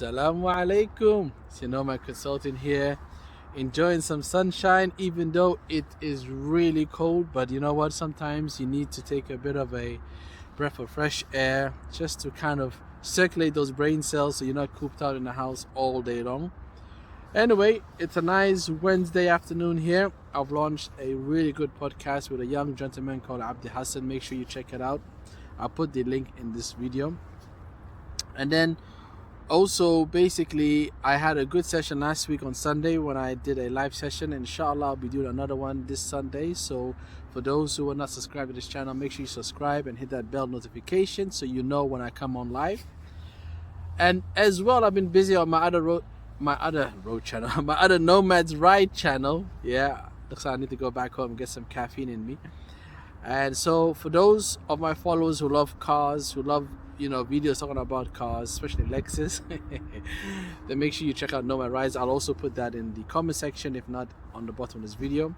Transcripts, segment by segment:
Assalamu alaikum. It's your Nomad Consultant here, enjoying some sunshine even though it is really cold. But you know what? Sometimes you need to take a bit of a breath of fresh air just to kind of circulate those brain cells so you're not cooped out in the house all day long. Anyway, it's a nice Wednesday afternoon here. I've launched a really good podcast with a young gentleman called Abdi Hassan. Make sure you check it out. I'll put the link in this video. And then also, basically, I had a good session last week on Sunday when I did a live session. Inshallah, I'll be doing another one this Sunday. So for those who are not subscribed to this channel, make sure you subscribe and hit that bell notification so you know when I come on live. And as well, I've been busy on my other road channel, my other Nomads Ride channel. Yeah, looks like I need to go back home and get some caffeine in me. And so for those of my followers who love cars, who love videos talking about cars, especially Lexus, then make sure you check out Nomad Rides. I'll also put that in the comment section, if not on the bottom of this video.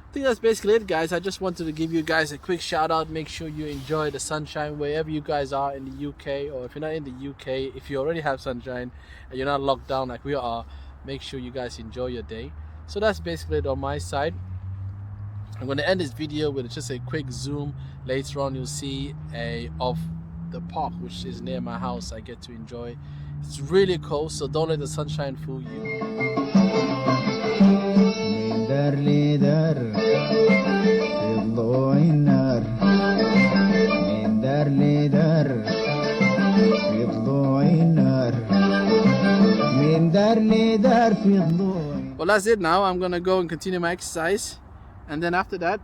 I think that's basically it, guys. I just wanted to give you guys a quick shout out. Make sure you enjoy the sunshine wherever you guys are in the UK, or if you're not in the UK, if you already have sunshine and you're not locked down like we are, make sure you guys enjoy your day. So that's basically it on my side. I'm going to end this video with just a quick zoom. Later on you'll see of the park which is near my house. I get to enjoy. It's really cold, so don't let the sunshine fool you. Well, that's it now. I'm gonna go and continue my exercise, and then after that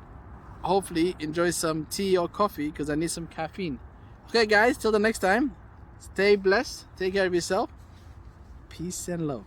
hopefully enjoy some tea or coffee because I need some caffeine. Okay guys, till the next time, stay blessed, take care of yourself, peace and love.